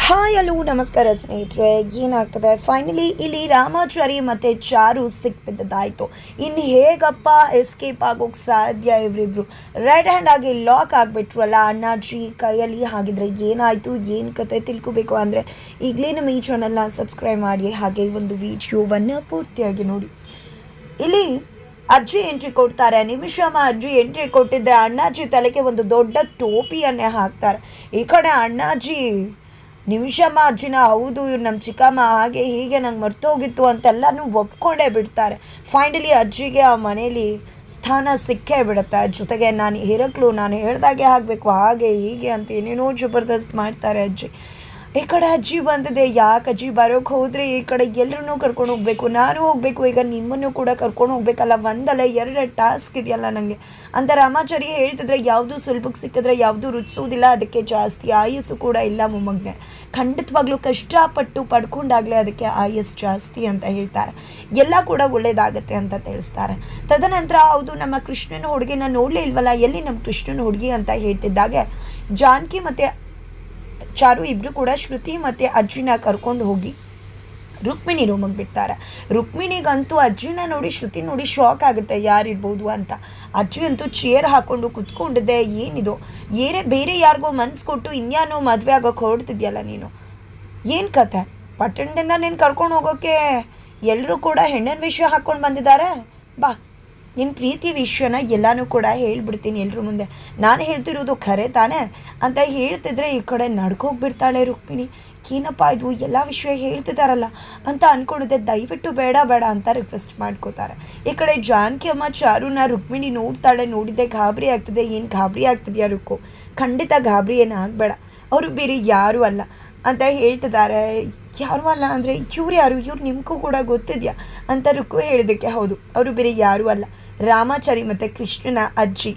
Hi hello ನಮಸ್ಕಾರ ಸ್ನೇಹಿತರೆ. ಏನಾಗ್ತದೆ ಫೈನಲಿ ಇಲ್ಲಿ ರಾಮಾಚಾರಿ ಮತ್ತು ಚಾರು ಸಿಕ್ಬಿದ್ದದಾಯಿತು. ಇನ್ನು ಹೇಗಪ್ಪ ಎಸ್ಕೇಪ್ ಆಗೋಕ್ಕೆ ಸಾಧ್ಯ? ಇವರಿಬ್ರು ರೆಡ್ ಹ್ಯಾಂಡ್ ಆಗಿ ಲಾಕ್ ಆಗಿಬಿಟ್ರಲ್ಲ ಅಣ್ಣಾಜಿ ಕೈಯಲ್ಲಿ. ಹಾಗಿದ್ರೆ ಏನಾಯಿತು, ಏನು ಕತೆ ತಿಳ್ಕೋಬೇಕು ಅಂದರೆ ಈಗಲೇ ನಮ್ಮ ಈ ಚಾನಲ್ನ ಸಬ್ಸ್ಕ್ರೈಬ್ ಮಾಡಿ, ಹಾಗೆ ಈ ಒಂದು ವಿಡಿಯೋವನ್ನು ಪೂರ್ತಿಯಾಗಿ ನೋಡಿ. ಇಲ್ಲಿ ಅಜ್ಜಿ ಎಂಟ್ರಿ ಕೊಡ್ತಾರೆ. ನಿಮಿಷಮ್ಮ ಅಜ್ಜಿ ಎಂಟ್ರಿ ಕೊಟ್ಟಿದ್ದೆ ಅಣ್ಣಾಜಿ ತಲೆಗೆ ಒಂದು ದೊಡ್ಡ ಟೋಪಿಯನ್ನೇ ಹಾಕ್ತಾರೆ. ಈ ಕಡೆ ಅಣ್ಣಾಜಿ ನಿಮಿಷಮ್ಮ ಅಜ್ಜಿನ ಹೌದು ಇವ್ರು ನಮ್ಮ ಚಿಕ್ಕಮ್ಮ ಹಾಗೆ ಹೀಗೆ ನಂಗೆ ಮರ್ತೋಗಿತ್ತು ಅಂತೆಲ್ಲನೂ ಒಪ್ಕೊಂಡೇ ಬಿಡ್ತಾರೆ. ಫೈನಲಿ ಅಜ್ಜಿಗೆ ಆ ಮನೇಲಿ ಸ್ಥಾನ ಸಿಕ್ಕೇ ಬಿಡುತ್ತೆ. ಜೊತೆಗೆ ನಾನು ಹಿರಕ್ಲು, ನಾನು ಹೇಳ್ದಾಗೆ ಆಗಬೇಕು ಹಾಗೆ ಹೀಗೆ ಅಂತ ಏನೇನೋ ಜಬರ್ದಸ್ತ್ ಮಾಡ್ತಾರೆ ಅಜ್ಜಿ. ಈ ಕಡೆ ಅಜ್ಜಿ ಬಂದಿದೆ. ಯಾಕೆ ಅಜ್ಜಿ ಬರೋಕ್ಕೆ ಹೋದರೆ ಈ ಕಡೆ ಎಲ್ಲರೂ ಕರ್ಕೊಂಡು ಹೋಗಬೇಕು, ನಾನು ಹೋಗಬೇಕು, ಈಗ ನಿಮ್ಮನ್ನು ಕೂಡ ಕರ್ಕೊಂಡು ಹೋಗ್ಬೇಕಲ್ಲ, ಒಂದಲ್ಲ ಎರಡು ಟಾಸ್ಕ್ ಇದೆಯಲ್ಲ ನನಗೆ ಅಂತ ರಾಮಾಚಾರಿ ಹೇಳ್ತಿದ್ರೆ. ಯಾವುದು ಸುಲಭಕ್ಕೆ ಸಿಕ್ಕಿದ್ರೆ ಯಾವುದು ರುಚಿಸೋದಿಲ್ಲ, ಅದಕ್ಕೆ ಜಾಸ್ತಿ ಆಯಸ್ಸು ಕೂಡ ಇಲ್ಲ ಮೊಮ್ಮಗನೆ. ಖಂಡಿತವಾಗ್ಲೂ ಕಷ್ಟಪಟ್ಟು ಪಡ್ಕೊಂಡಾಗಲೇ ಅದಕ್ಕೆ ಆಯಸ್ಸು ಜಾಸ್ತಿ ಅಂತ ಹೇಳ್ತಾರೆ. ಎಲ್ಲ ಕೂಡ ಒಳ್ಳೇದಾಗತ್ತೆ ಅಂತ ತಿಳಿಸ್ತಾರೆ. ತದನಂತರ ಹೌದು ನಮ್ಮ ಕೃಷ್ಣನ ಹುಡುಗಿನ ನೋಡಲೇ ಇಲ್ವಲ್ಲ, ಎಲ್ಲಿ ನಮ್ಮ ಕೃಷ್ಣನ ಹುಡುಗಿ ಅಂತ ಹೇಳ್ತಿದ್ದಾಗೆ ಜಾನಕಿ ಮತ್ತು ಚಾರು ಇಬ್ಬರು ಕೂಡ ಶ್ರುತಿ ಮತ್ತು ಅಜ್ಜಿನ ಕರ್ಕೊಂಡು ಹೋಗಿ ರುಕ್ಮಿಣಿ ರೂಮಿಗೆ ಬಿಡ್ತಾರೆ. ರುಕ್ಮಿಣಿಗಂತೂ ಅಜ್ಜಿನ ನೋಡಿ ಶ್ರುತಿ ನೋಡಿ ಶಾಕ್ ಆಗುತ್ತೆ, ಯಾರಿರ್ಬೋದು ಅಂತ. ಅಜ್ಜಿ ಅಂತೂ ಚೇರ್ ಹಾಕ್ಕೊಂಡು ಕುತ್ಕೊಂಡಿದ್ದೆ. ಏನಿದು ಬೇರೆ ಯಾರಿಗೋ ಮನ್ಸು ಕೊಟ್ಟು ಇನ್ಯಾನೋ ಮದುವೆ ಆಗೋಕ್ಕೆ ಹೊರಡ್ತಿದ್ಯಲ್ಲ ನೀನು, ಏನು ಕತೆ? ಪಟ್ಟಣದಿಂದ ನೀನು ಕರ್ಕೊಂಡು ಹೋಗೋಕ್ಕೆ ಎಲ್ಲರೂ ಕೂಡ ಹೆಣ್ಣಿನ ವಿಷಯ ಹಾಕ್ಕೊಂಡು ಬಂದಿದ್ದಾರೆ. ಬಾ, ನಿನ್ನ ಪ್ರೀತಿ ವಿಷಯನ ಎಲ್ಲನೂ ಕೂಡ ಹೇಳ್ಬಿಡ್ತೀನಿ ಎಲ್ಲರ ಮುಂದೆ, ನಾನು ಹೇಳ್ತಿರೋದು ಖರೆ ತಾನೇ ಅಂತ ಹೇಳ್ತಿದ್ರೆ ಈ ಕಡೆ ನಡ್ಕೋಗ್ಬಿಡ್ತಾಳೆ ರುಕ್ಮಿಣಿ. ಏನಪ್ಪ ಇದು ಎಲ್ಲ ವಿಷಯ ಹೇಳ್ತಿದ್ದಾರಲ್ಲ ಅಂತ ಅಂದ್ಕೊಂಡಿದ್ದೆ. ದಯವಿಟ್ಟು ಬೇಡ ಬೇಡ ಅಂತ ರಿಕ್ವೆಸ್ಟ್ ಮಾಡ್ಕೋತಾರೆ. ಈ ಕಡೆ ಜಾನಕಿ ಅಮ್ಮ ಚಾರುನ ರುಕ್ಮಿಣಿ ನೋಡ್ತಾಳೆ. ನೋಡಿದ್ದೆ ಗಾಬರಿ ಆಗ್ತದೆ. ಏನು ಗಾಬರಿ ಆಗ್ತಿದೆಯಾ ರುಕ್ಕು? ಖಂಡಿತ ಗಾಬರಿ ಏನು ಆಗಬೇಡ, ಅವರು ಬೇರೆ ಯಾರೂ ಅಲ್ಲ ಅಂತ ಹೇಳ್ತಿದ್ದಾರೆ. ಯಾರು ಅಲ್ಲ ಅಂದರೆ ಇವ್ರು ಯಾರು? ಇವ್ರು ನಿಮಗೂ ಕೂಡ ಗೊತ್ತಿದೆಯಾ ಅಂತ ರುಕ್ಕು ಹೇಳಿದ್ದಕ್ಕೆ ಹೌದು ಅವರು ಬೇರೆ ಯಾರೂ ಅಲ್ಲ, ರಾಮಾಚಾರಿ ಮತ್ತು ಕೃಷ್ಣನ ಅಜ್ಜಿ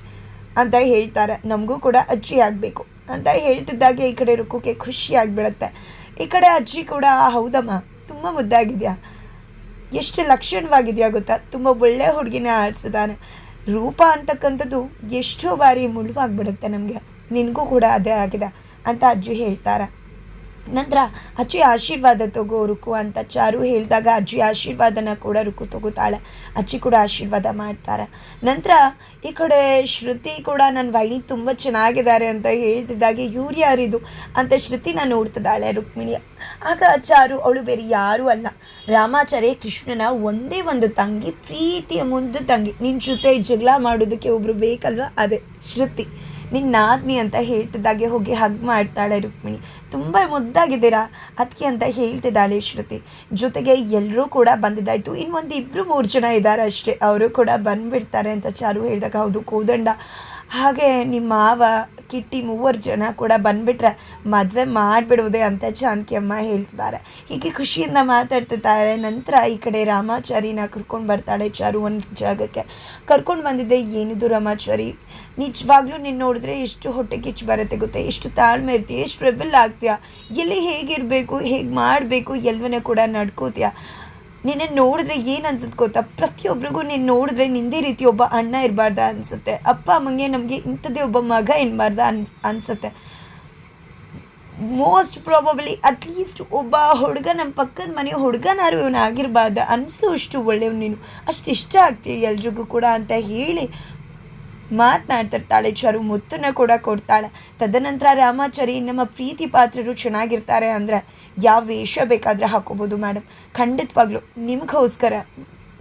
ಅಂತ ಹೇಳ್ತಾರೆ. ನಮಗೂ ಕೂಡ ಅಜ್ಜಿ ಆಗಬೇಕು ಅಂತ ಹೇಳ್ತಿದ್ದಾಗೆ ಈ ಕಡೆ ರುಕ್ಕುಗೆ ಖುಷಿ ಆಗಿಬಿಡುತ್ತೆ. ಈ ಕಡೆ ಅಜ್ಜಿ ಕೂಡ ಹೌದಮ್ಮ ತುಂಬ ಮುದ್ದಾಗಿದೆಯಾ, ಎಷ್ಟು ಲಕ್ಷಣವಾಗಿದೆಯಾ ಗೊತ್ತಾ, ತುಂಬ ಒಳ್ಳೆಯ ಹುಡುಗಿನ ಆರಿಸಿದಾನೆ. ರೂಪ ಅಂತಕ್ಕಂಥದ್ದು ಎಷ್ಟೋ ಬಾರಿ ಮುಳುವಾಗಿಬಿಡುತ್ತೆ ನಮಗೆ, ನಿನಗೂ ಕೂಡ ಅದೇ ಆಗಿದೆ ಅಂತ ಅಜ್ಜಿ ಹೇಳ್ತಾರೆ. ನಂತರ ಅಜ್ಜಿ ಆಶೀರ್ವಾದ ತಗೋ ರುಕು ಅಂತ ಚಾರು ಹೇಳಿದಾಗ ಅಜ್ಜಿ ಆಶೀರ್ವಾದನ ಕೂಡ ರುಕು ತಗೋತಾಳೆ. ಅಜ್ಜಿ ಕೂಡ ಆಶೀರ್ವಾದ ಮಾಡ್ತಾರೆ. ನಂತರ ಈ ಕಡೆ ಶ್ರುತಿ ಕೂಡ ನನ್ನ ವೈನಿ ತುಂಬ ಚೆನ್ನಾಗಿದ್ದಾರೆ ಅಂತ ಹೇಳ್ತಿದ್ದಾಗೆ ಇವ್ರು ಯಾರಿದು ಅಂತ ಶ್ರುತಿನ ನೋಡ್ತಿದ್ದಾಳೆ ರುಕ್ಮಿಣಿ. ಆಗ ಚಾರು ಅವಳು ಬೇರೆ ಯಾರೂ ಅಲ್ಲ, ರಾಮಾಚಾರ್ಯ ಕೃಷ್ಣನ ಒಂದೇ ಒಂದು ತಂಗಿ, ಪ್ರೀತಿಯ ಮುದ್ದು ತಂಗಿ. ನಿನ್ನ ಜೊತೆ ಜಗಳ ಮಾಡೋದಕ್ಕೆ ಒಬ್ಬರು ಬೇಕಲ್ವ, ಅದೇ ಶ್ರುತಿ ನಿನ್ನ ನಾದ್ನಿ ಅಂತ ಹೇಳ್ತಿದ್ದಾಗೆ ಹೋಗಿ ಹಗ್ ಮಾಡ್ತಾಳೆ ರುಕ್ಮಿಣಿ. ತುಂಬ ಮುದ್ದಾಗಿದ್ದೀರಾ ಅದಕ್ಕೆ ಅಂತ ಹೇಳ್ತಿದ್ದಾಳೆ ಶ್ರುತಿ. ಜೊತೆಗೆ ಎಲ್ಲರೂ ಕೂಡ ಬಂದಿದ್ದಾಯಿತು. ಇನ್ನೊಂದು 2-3 ಜನ ಇದ್ದಾರೆ ಅಷ್ಟೇ, ಅವರು ಕೂಡ ಬಂದುಬಿಡ್ತಾರೆ ಅಂತ ಚಾರು ಹೇಳಿದಾಗ ಹೌದು ಕೋದಂಡ ಹಾಗೆ ನಿಮ್ಮ ಮಾವ ಕಿಟ್ಟಿ 3 ಜನ ಕೂಡ ಬಂದುಬಿಟ್ರೆ ಮದುವೆ ಮಾಡಿಬಿಡುವುದೇ ಅಂತ ಜಾನಕಿ ಅಮ್ಮ ಹೇಳ್ತಿದ್ದಾರೆ. ಹೀಗೆ ಖುಷಿಯಿಂದ ಮಾತಾಡ್ತಿದ್ದಾರೆ. ನಂತರ ಈ ಕಡೆ ರಾಮಾಚಾರಿನ ಕರ್ಕೊಂಡು ಬರ್ತಾಳೆ ಚಾರು ಒಂದು ಜಾಗಕ್ಕೆ. ಕರ್ಕೊಂಡು ಬಂದಿದ್ದೆ. ಏನಿದು ರಾಮಾಚಾರಿ, ನಿಜವಾಗ್ಲೂ ನೀನು ನೋಡಿದ್ರೆ ಎಷ್ಟು ಹೊಟ್ಟೆ ಕಿಚ್ಚು ಬರುತ್ತೆ ಗೊತ್ತೆ, ಎಷ್ಟು ತಾಳ್ಮೆ ಇರ್ತೀಯ, ಎಷ್ಟು ರೆಬೆಲ್ ಆಗ್ತೀಯ, ಎಲ್ಲಿ ಹೇಗಿರಬೇಕು ಹೇಗೆ ಮಾಡಬೇಕು ಎಲ್ಲವನ್ನೂ ಕೂಡ ನಡ್ಕೋತೀಯ. ನಿನ್ನೆ ನೋಡಿದ್ರೆ ಏನು ಅನ್ಸುತ್ತೆ ಗೊತ್ತಾ, ಪ್ರತಿಯೊಬ್ಬರಿಗೂ ನೀನು ನೋಡಿದ್ರೆ ನಿಂದೇ ರೀತಿ ಒಬ್ಬ ಅಣ್ಣ ಇರಬಾರ್ದ ಅನಿಸುತ್ತೆ, ಅಪ್ಪ ಅಮ್ಮಂಗೆ ನಮಗೆ ಇಂಥದ್ದೇ ಒಬ್ಬ ಮಗ ಇರಬಾರ್ದ ಅನಿಸುತ್ತೆ. ಮೋಸ್ಟ್ ಪ್ರಾಬಬಲಿ ಅಟ್ಲೀಸ್ಟ್ ಒಬ್ಬ ಹುಡುಗ ನಮ್ಮ ಪಕ್ಕದ ಮನೆ ಹುಡುಗನಾರು ಇವನು ಆಗಿರಬಾರ್ದ ಅನಿಸೋ ಅಷ್ಟು ಒಳ್ಳೆಯವ್ನು ನೀನು, ಅಷ್ಟು ಇಷ್ಟ ಆಗ್ತೀಯ ಎಲ್ರಿಗೂ ಕೂಡ ಅಂತ ಹೇಳಿ ಮಾತನಾಡ್ತಿರ್ತಾಳೆ. ಚಾರು ಮುತ್ತನ್ನು ಕೂಡ ಕೊಡ್ತಾಳೆ. ತದನಂತರ ರಾಮಾಚಾರಿ ನಮ್ಮ ಪ್ರೀತಿ ಪಾತ್ರರು ಚೆನ್ನಾಗಿರ್ತಾರೆ ಅಂದರೆ ಯಾವ ವೇಷ ಬೇಕಾದರೆ ಹಾಕೋಬೋದು ಮೇಡಮ್, ಖಂಡಿತವಾಗ್ಲೂ ನಿಮಗೋಸ್ಕರ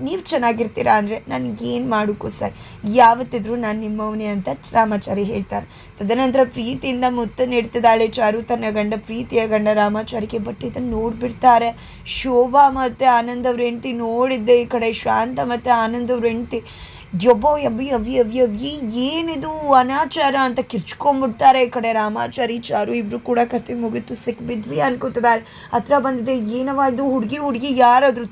ನೀವು ಚೆನ್ನಾಗಿರ್ತೀರಾ ಅಂದರೆ ನನಗೇನು ಮಾಡೋಕ್ಕೂ ಸರಿ, ಯಾವತ್ತಿದ್ರೂ ನಾನು ನಿಮ್ಮವನೇ ಅಂತ ರಾಮಾಚಾರಿ ಹೇಳ್ತಾರೆ. ತದನಂತರ ಪ್ರೀತಿಯಿಂದ ಮುತ್ತನ್ನು ಇಡ್ತಿದ್ದಾಳೆ ಚಾರು ತನ್ನ ಗಂಡ, ಪ್ರೀತಿಯ ಗಂಡ ರಾಮಾಚಾರಿಗೆ. ಬಟ್ ಇದನ್ನು ನೋಡಿಬಿಡ್ತಾರೆ ಶೋಭಾ ಮತ್ತು ಆನಂದ್ ಅವ್ರ ಹೆಂಡ್ತಿ. ನೋಡಿದ್ದೆ ಈ ಕಡೆ ಶಾಂತ ಮತ್ತು ಆನಂದ್ ಅವ್ರ ಹೆಂಡ್ತಿ ಯಬ್ಬೋ ಅವಿ ಏನಿದು ಅನಾಚಾರ ಅಂತ ಕಿರ್ಚ್ಕೊಂಡ್ಬಿಡ್ತಾರೆ. ಈ ಕಡೆ ರಾಮಾಚಾರಿ ಚಾರು ಇಬ್ಬರು ಕೂಡ ಕತೆ ಮುಗಿತು, ಸಿಕ್ಬಿದ್ವಿ ಅನ್ಕೋತಿದ್ದಾರೆ. ಹತ್ರ ಬಂದಿದೆ. ಏನವ ಇದು ಹುಡುಗಿ ಯಾರಾದರೂ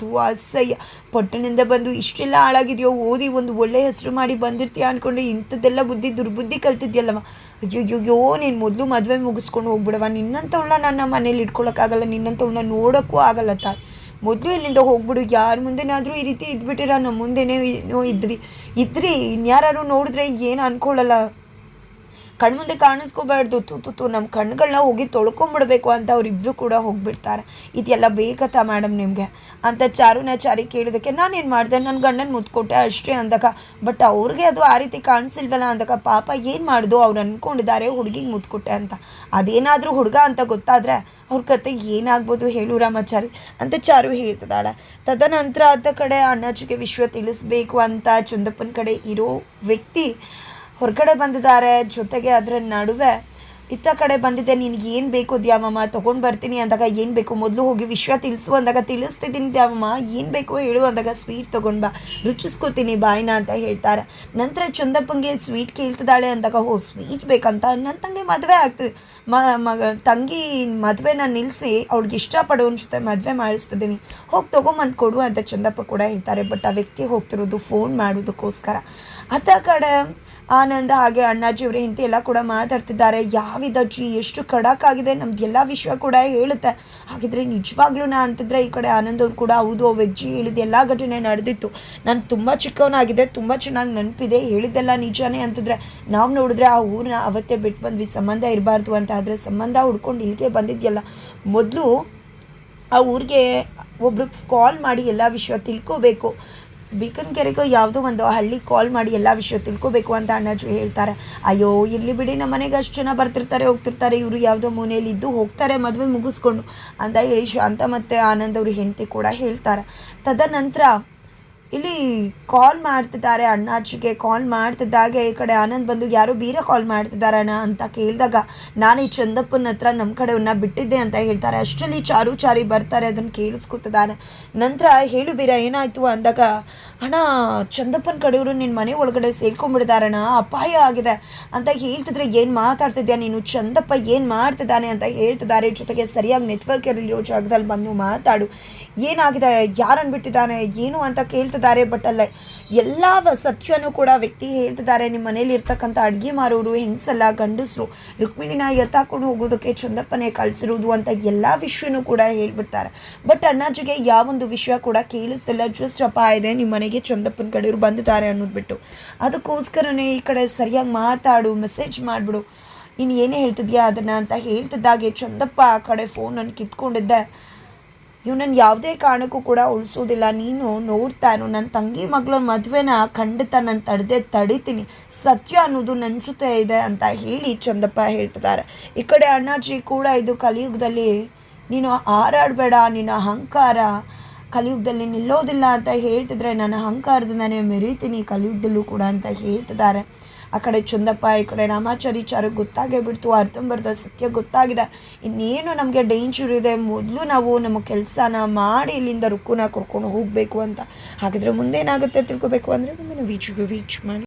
ತು ಅಸಹ್ಯ, ಪಟ್ಟಣದಿಂದ ಬಂದು ಇಷ್ಟೆಲ್ಲ ಹಾಳಾಗಿದೆಯೋ, ಓದಿ ಒಂದು ಒಳ್ಳೆ ಹೆಸರು ಮಾಡಿ ಬಂದಿರ್ತೀಯ ಅಂದ್ಕೊಂಡ್ರೆ ಇಂಥದ್ದೆಲ್ಲ ದುರ್ಬುದ್ಧಿ ಕಲ್ತಿದ್ಯಲ್ಲವ. ಅಯ್ಯೋ ನೀನು ಮೊದಲು ಮದುವೆ ಮುಗಿಸ್ಕೊಂಡು ಹೋಗ್ಬಿಡವ, ನಿನ್ನಂಥವಳನ್ನ ನನ್ನ ಮನೇಲಿ ಇಟ್ಕೊಳಕ್ಕಾಗಲ್ಲ, ನಿನ್ನಂಥವಳನ್ನ ನೋಡೋಕ್ಕೂ ಆಗಲ್ಲ ತಾಯಿ, ಮೊದಲು ಇಲ್ಲಿಂದ ಹೋಗ್ಬಿಡು. ಯಾರ ಮುಂದೆನಾದರೂ ಈ ರೀತಿ ಇದ್ಬಿಟ್ಟಿರ, ನಮ್ಮ ಮುಂದೆನೇ ಏನೋ ಇದ್ರಿ ಇನ್ಯಾರು ನೋಡಿದ್ರೆ ಏನು ಅಂದ್ಕೊಳ್ಳಲ್ಲ. ಕಣ್ಮುಂದೆ ಕಾಣಿಸ್ಕೋಬಾರ್ದು, ತು ನಮ್ಮ ಕಣ್ಗಳನ್ನ ಹೋಗಿ ತೊಳ್ಕೊಂಬಿಡ್ಬೇಕು ಅಂತ ಅವರಿಬ್ಬರು ಕೂಡ ಹೋಗ್ಬಿಡ್ತಾರೆ. ಇದೆಲ್ಲ ಬೇಕತ್ತಾ ಮೇಡಮ್ ನಿಮಗೆ ಅಂತ ಚಾರಿ ಕೇಳೋದಕ್ಕೆ ನಾನೇನು ಮಾಡಿದೆ, ನನ್ನ ಗಂಡನ ಮುತ್ಕೊಟ್ಟೆ ಅಷ್ಟೇ ಅಂದಾಗ. ಬಟ್ ಅವ್ರಿಗೆ ಅದು ಆ ರೀತಿ ಕಾಣಿಸಿಲ್ವಲ್ಲ ಅಂದಾಗ ಪಾಪ ಏನು ಮಾಡೋದು, ಅವ್ರು ಅಂದ್ಕೊಂಡಿದ್ದಾರೆ ಹುಡುಗಿಗೆ ಮುತ್ಕೊಟ್ಟೆ ಅಂತ. ಅದೇನಾದರೂ ಹುಡುಗ ಅಂತ ಗೊತ್ತಾದರೆ ಅವ್ರ ಕತೆ ಏನಾಗ್ಬೋದು ಹೇಳು ರಾಮಾಚಾರಿ ಅಂತ ಚಾರು ಹೇಳ್ತಿದ್ದಾಳೆ. ತದನಂತರ ಆತ ಕಡೆ ಅಣ್ಣಾಜಿಗೆ ವಿಷಯ ತಿಳಿಸ್ಬೇಕು ಅಂತ ಚಂದಪ್ಪನ ಕಡೆ ಇರೋ ವ್ಯಕ್ತಿ ಹೊರಗಡೆ ಬಂದಿದ್ದಾರೆ. ಜೊತೆಗೆ ಅದರ ನಡುವೆ ಇತ್ತ ಕಡೆ ಬಂದಿದ್ದೆ, ನಿನಗೆ ಏನು ಬೇಕು ದ್ಯಾವಮ್ಮ ತೊಗೊಂಡು ಬರ್ತೀನಿ ಅಂದಾಗ, ಏನು ಬೇಕು ಮೊದಲು ಹೋಗಿ ವಿಷಯ ತಿಳಿಸು ಅಂದಾಗ, ತಿಳಿಸ್ತಿದ್ದೀನಿ ದ್ಯಾವಮ್ಮ ಏನು ಬೇಕು ಹೇಳು ಅಂದಾಗ, ಸ್ವೀಟ್ ತೊಗೊಂಡು ಬಾ ರುಚಿಸ್ಕೋತೀನಿ ಬಾಯಿನ ಅಂತ ಹೇಳ್ತಾರೆ. ನಂತರ ಚಂದಪ್ಪಂಗೆ ಸ್ವೀಟ್ ಕೇಳ್ತಿದ್ದಾಳೆ ಅಂದಾಗ, ಓ ಸ್ವೀಟ್ ಬೇಕಂತ, ನನ್ನ ತಂಗಿ ಮದುವೆ ಆಗ್ತದೆ, ತಂಗಿ ಮದುವೆನ ನಿಲ್ಲಿಸಿ ಅವ್ಳಿಗೆ ಇಷ್ಟಪಡೋನ ಜೊತೆ ಮದುವೆ ಮಾಡಿಸ್ತಿದ್ದೀನಿ, ಹೋಗಿ ತೊಗೊಂಬಂದು ಕೊಡು ಅಂತ ಚಂದಪ್ಪ ಕೂಡ ಹೇಳ್ತಾರೆ. ಬಟ್ ಆ ವ್ಯಕ್ತಿ ಹೋಗ್ತಿರೋದು ಫೋನ್ ಮಾಡೋದಕ್ಕೋಸ್ಕರ. ಅತ್ತ ಕಡೆ ಆನಂದ ಹಾಗೆ ಅಣ್ಣಾಜಿ ಅವರ ಹೆಂಡತಿ ಎಲ್ಲ ಕೂಡ ಮಾತಾಡ್ತಿದ್ದಾರೆ. ಯಾವಿದಜ್ಜಿ ಎಷ್ಟು ಖಡಕ್ ಆಗಿದೆ, ನಮ್ದು ಎಲ್ಲ ವಿಷಯ ಕೂಡ ಹೇಳುತ್ತೆ. ಹಾಗಿದ್ರೆ ನಿಜವಾಗ್ಲೂ ಅಂತಿದ್ರೆ ಈ ಕಡೆ ಆನಂದ್ ಅವ್ರು ಕೂಡ ಹೌದು, ಅವ್ವಜ್ಜಿ ಹೇಳಿದ ಎಲ್ಲ ಘಟನೆ ನಡೆದಿತ್ತು, ನಾನು ತುಂಬ ಚಿಕ್ಕವನಾಗಿದೆ, ತುಂಬ ಚೆನ್ನಾಗಿ ನೆನಪಿದೆ, ಹೇಳಿದ್ದೆಲ್ಲ ನಿಜಾನೇ ಅಂತಿದ್ರೆ ನಾವು ನೋಡಿದ್ರೆ ಆ ಊರನ್ನ ಅವತ್ತೇ ಬಿಟ್ಟು ಬಂದ್ವಿ, ಸಂಬಂಧ ಇರಬಾರ್ದು ಅಂತ. ಆದರೆ ಸಂಬಂಧ ಹುಡ್ಕೊಂಡು ಇಲ್ಲಿಗೆ ಬಂದಿದೆಯಲ್ಲ, ಮೊದಲು ಆ ಊರಿಗೆ ಒಬ್ರಿಗೆ ಕಾಲ್ ಮಾಡಿ ಎಲ್ಲ ವಿಷಯ ತಿಳ್ಕೋಬೇಕು, ಬೀಕನ್ಕೆರೆಗೋ ಯಾವುದೋ ಒಂದು ಹಳ್ಳಿ ಕಾಲ್ ಮಾಡಿ ಎಲ್ಲ ವಿಷಯ ತಿಳ್ಕೊಬೇಕು ಅಂತ ಅಣ್ಣಾಜಿ ಹೇಳ್ತಾರೆ. ಅಯ್ಯೋ ಇರಲಿ ಬಿಡಿ, ನಮ್ಮ ಮನೆಗೆ ಅಷ್ಟು ಜನ ಬರ್ತಿರ್ತಾರೆ ಹೋಗ್ತಿರ್ತಾರೆ, ಇವರು ಯಾವುದೋ ಮನೆಯಲ್ಲಿ ಇದ್ದು ಹೋಗ್ತಾರೆ ಮದುವೆ ಮುಗಿಸ್ಕೊಂಡು ಅಂತ ಹೇಳಿ ಶಾಂತ ಮತ್ತು ಆನಂದ್ ಅವ್ರ ಹೆಂಡತಿ ಕೂಡ ಹೇಳ್ತಾರೆ. ತದನಂತರ ಇಲ್ಲಿ ಕಾಲ್ ಮಾಡ್ತಿದ್ದಾರೆ, ಅಣ್ಣಾಜಿಗೆ ಕಾಲ್ ಮಾಡ್ತಿದ್ದಾಗೆ ಈ ಕಡೆ ಆನಂದ್ ಬಂದು ಯಾರೋ ಬೀರ ಕಾಲ್ ಮಾಡ್ತಿದ್ದಾರಣ್ಣ ಅಂತ ಕೇಳಿದಾಗ, ನಾನು ಈ ಚಂದಪ್ಪನ ಹತ್ರ ನಮ್ಮ ಕಡೆಯನ್ನ ಬಿಟ್ಟಿದ್ದೆ ಅಂತ ಹೇಳ್ತಾರೆ. ಅಷ್ಟರಲ್ಲಿ ಚಾರಿ ಬರ್ತಾರೆ, ಅದನ್ನು ಕೇಳಿಸ್ಕೊತಿದ್ದಾನೆ. ನಂತರ ಹೇಳು ಬೀರ ಏನಾಯಿತು ಅಂದಾಗ, ಅಣ್ಣ ಚಂದಪ್ಪನ ಕಡೆಯವರು ನಿನ್ನ ಮನೆ ಒಳಗಡೆ ಸೇರ್ಕೊಂಡ್ಬಿಡ್ತಾರಣ್ಣ, ಅಪಾಯ ಆಗಿದೆ ಅಂತ ಹೇಳ್ತಿದ್ರೆ, ಏನು ಮಾತಾಡ್ತಿದ್ಯಾ ನೀನು, ಚಂದಪ್ಪ ಏನು ಮಾಡ್ತಿದ್ದಾನೆ ಅಂತ ಹೇಳ್ತಿದ್ದಾರೆ. ಜೊತೆಗೆ ಸರಿಯಾಗಿ ನೆಟ್ವರ್ಕ್ ಇರೋ ಜಾಗದಲ್ಲಿ ಬಂದು ಮಾತಾಡು, ಏನಾಗಿದೆ, ಯಾರನ್ನು ಬಿಟ್ಟಿದ್ದಾನೆ ಏನು ಅಂತ ಕೇಳ್ತಿದ್ದಾರೆ. ಬಟ್ ಅಲ್ಲೇ ಎಲ್ಲ ಸತ್ಯನೂ ಕೂಡ ವ್ಯಕ್ತಿ ಹೇಳ್ತಿದ್ದಾರೆ. ನಿಮ್ಮ ಮನೇಲಿ ಇರ್ತಕ್ಕಂಥ ಅಡುಗೆ ಮಾರೋರು ಹೆಂಗಸಲ್ಲ ಗಂಡಸರು ರುಕ್ಮಿಣಿನ ಎತ್ತಾಕೊಂಡು ಹೋಗೋದಕ್ಕೆ ಚಂದಪ್ಪನೇ ಕಳಿಸಿರೋದು ಅಂತ ಎಲ್ಲ ವಿಷಯನೂ ಕೂಡ ಹೇಳ್ಬಿಡ್ತಾರೆ. ಬಟ್ ಅಣ್ಣಾಜಿಗೆ ಯಾವೊಂದು ವಿಷಯ ಕೂಡ ಕೇಳಿಸ್ತಿಲ್ಲ. ಜಸ್ಟ್ ಅಪಾಯ ಇದೆ, ನಿಮ್ಮ ಮನೆಗೆ ಚಂದಪ್ಪನ ಕಡೆಯವರು ಬಂದಿದ್ದಾರೆ ಅನ್ನೋದ್ಬಿಟ್ಟು. ಅದಕ್ಕೋಸ್ಕರನೇ ಈ ಕಡೆ ಸರಿಯಾಗಿ ಮಾತಾಡು, ಮೆಸೇಜ್ ಮಾಡಿಬಿಡು, ನೀನು ಏನೇ ಹೇಳ್ತಿದ್ಯಾ ಅದನ್ನು ಅಂತ ಹೇಳ್ತಿದ್ದಾಗೆ ಚಂದಪ್ಪ ಆ ಕಡೆ ಫೋನನ್ನು ಕಿತ್ಕೊಂಡಿದ್ದೆ. ಇವನನ್ನು ಯಾವುದೇ ಕಾರಣಕ್ಕೂ ಕೂಡ ಉಳಿಸೋದಿಲ್ಲ, ನೀನು ನೋಡ್ತಾ ಇರು, ನನ್ನ ತಂಗಿ ಮಗಳ ಮದುವೆನ ಖಂಡಿತ ನಾನು ತಡಿತೀನಿ, ಸತ್ಯ ಅನ್ನೋದು ನನ್ನ ಜೊತೆ ಇದೆ ಅಂತ ಹೇಳಿ ಚಂದಪ್ಪ ಹೇಳ್ತಿದ್ದಾರೆ. ಈ ಕಡೆ ಅಣ್ಣಾಜಿ ಕೂಡ ಇದು ಕಲಿಯುಗದಲ್ಲಿ ನೀನು ಹಾರಾಡಬೇಡ, ನಿನ್ನ ಅಹಂಕಾರ ಕಲಿಯುಗದಲ್ಲಿ ನಿಲ್ಲೋದಿಲ್ಲ ಅಂತ ಹೇಳ್ತಿದ್ರೆ, ನನ್ನ ಅಹಂಕಾರದಿಂದನೇ ಮೆರೀತೀನಿ ಕಲಿಯುಗದಲ್ಲೂ ಕೂಡ ಅಂತ ಹೇಳ್ತಿದ್ದಾರೆ. ಆ ಕಡೆ ಚಂದಪ್ಪ, ಈ ಕಡೆ ರಾಮಾಚಾರಿ ಚಾರು ಗೊತ್ತಾಗೇ ಬಿಡ್ತು, ಅರ್ಧಂಬರ್ಧ ಸತ್ಯ ಗೊತ್ತಾಗಿದೆ, ಇನ್ನೇನು ನಮಗೆ ಡೇಂಜರ್ ಇದೆ, ಮೊದಲು ನಾವು ನಮ್ಮ ಕೆಲಸನ ಮಾಡಿ ಇಲ್ಲಿಂದ ರುಕ್ಕುನ ಕರ್ಕೊಂಡು ಹೋಗಬೇಕು ಅಂತ. ಹಾಗಾದರೆ ಮುಂದೇನಾಗುತ್ತೆ ತಿಳ್ಕೊಬೇಕು ಅಂದರೆ ಮುಂದಿನ ವೀಚ್ ಮಾಡಿ.